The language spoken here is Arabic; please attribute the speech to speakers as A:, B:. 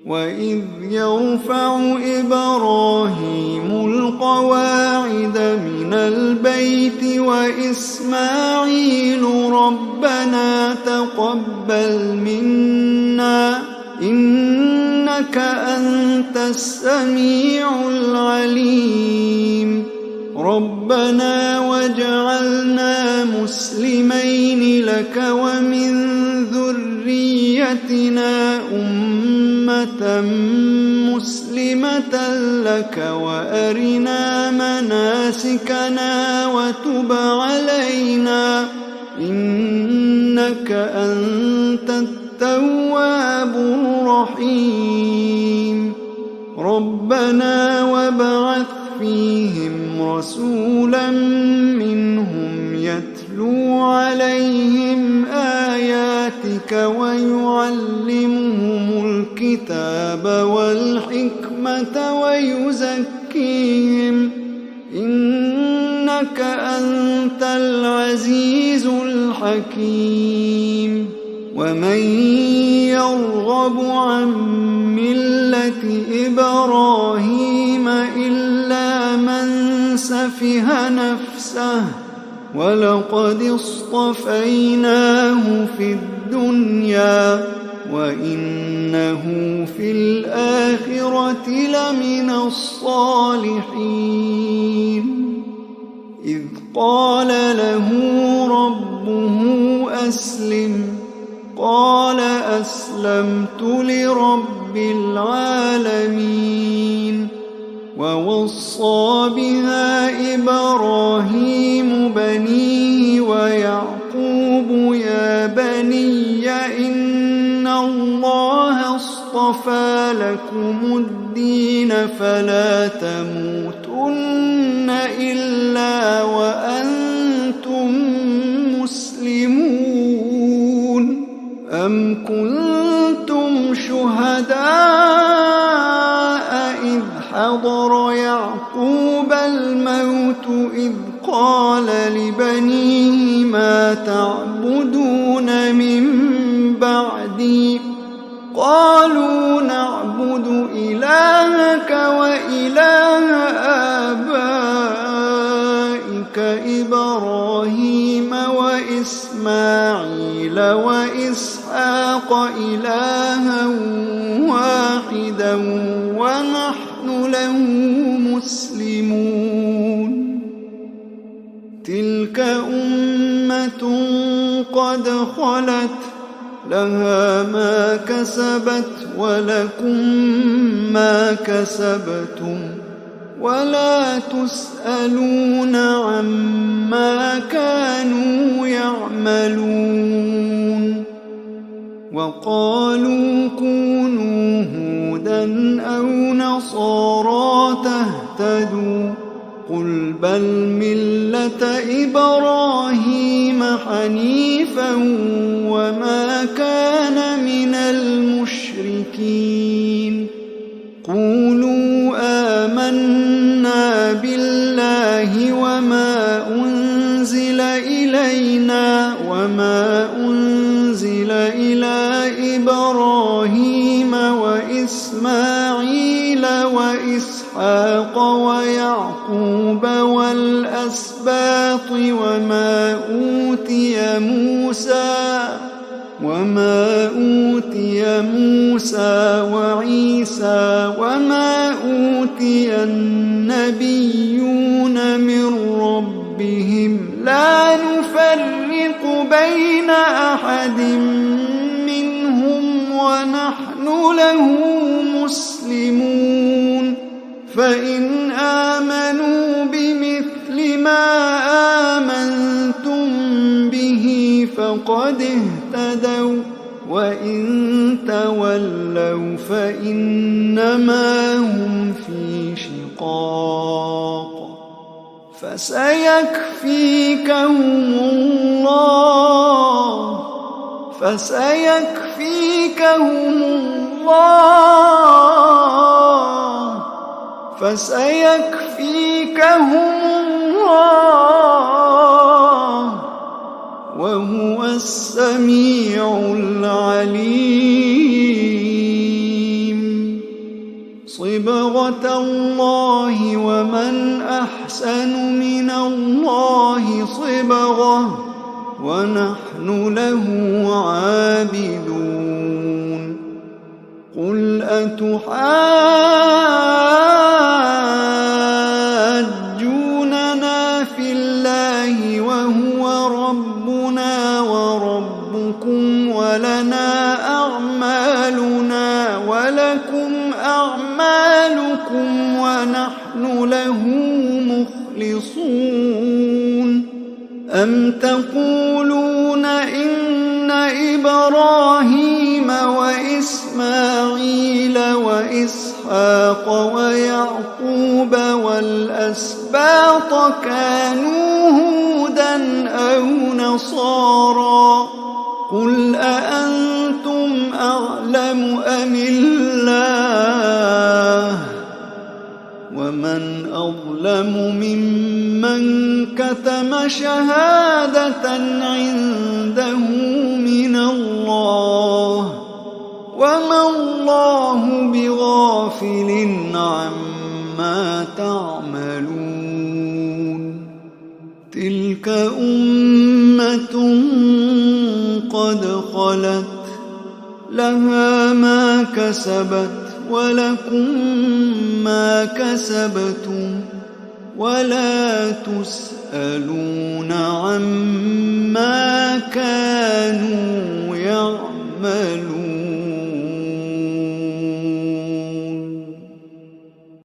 A: وإذ يرفع إبراهيم القواعد من البيت وإسماعيل ربنا تقبل منا إنك أنت السميع العليم ربنا واجعلنا مسلمين لك ومن ذريتنا أمة مسلمة لك وأرنا مناسكنا وتب علينا إنك أنت التواب الرحيم ربنا وابعث فيهم رسولا منهم يتلو عليهم آياتك ويعلمهم الكتاب والحكمة ويزكيهم إنك أنت العزيز الحكيم ومن يرغب عن ملة إبراهيم إلا من سفه نفسه ولقد اصطفيناه في الدنيا وإنه في الآخرة لمن الصالحين إذ قال له ربه أسلم قال أسلمت لرب العالمين ووصى بها إبراهيم بنيه ويعقوب يا بني إن الله اصطفى لكم الدين فلا تموتن إلا وأنتم مسلمون أم كنتم شهداء إذ حضر يعقوب الموت إذ قال لبنيه ما تعبدون من بعدي قالوا نعبد إلهك وإله آبائك إبراهيم وإسماعيل وإسحاق إلها واحدا ونحن له مسلمون تلك أمة قد خلت لها ما كسبت ولكم ما كسبتم ولا تسألون عما كانوا يعملون وقالوا كونوا هودا أو نصارى تهتدوا قل بل ملة إبراهيم حنيفا وما كان من المشركين قولوا آمنا بالله وما أنزل إلينا وما أنزل إلى إبراهيم وإسماعيل وإسحاق ويعقوب والأسباط وما أوتي موسى وعيسى وما أوتي النبيون من ربهم لا نفرق بين أحد منهم ونحن له مسلمون فإن آمنوا بمثل ما آمنتم به فقد اهتدوا وإن تولوا فإنما هم في شقاق فسيكفيكهم الله وهو السميع العليم صبغة الله ومن أحسن من الله صبغة ونحن له عابدون قل أتحاجوننا في الله وهو ربنا وربكم ولنا أعمالنا ولكم أعمالكم ونحن له مخلصون أم تقولون إن إبراهيم وإسماعيل وإسحاق ويعقوب والأسباط كانوا هودا أو نصارى قل أأنتم أعلم أم الله ومن أظلم ممن كتم شهادة عنده من الله وما الله بغافل عما تعملون تلك أمة قد خلت لها ما كسبت ولكم ما كسبتم ولا تسألون عما كانوا يعملون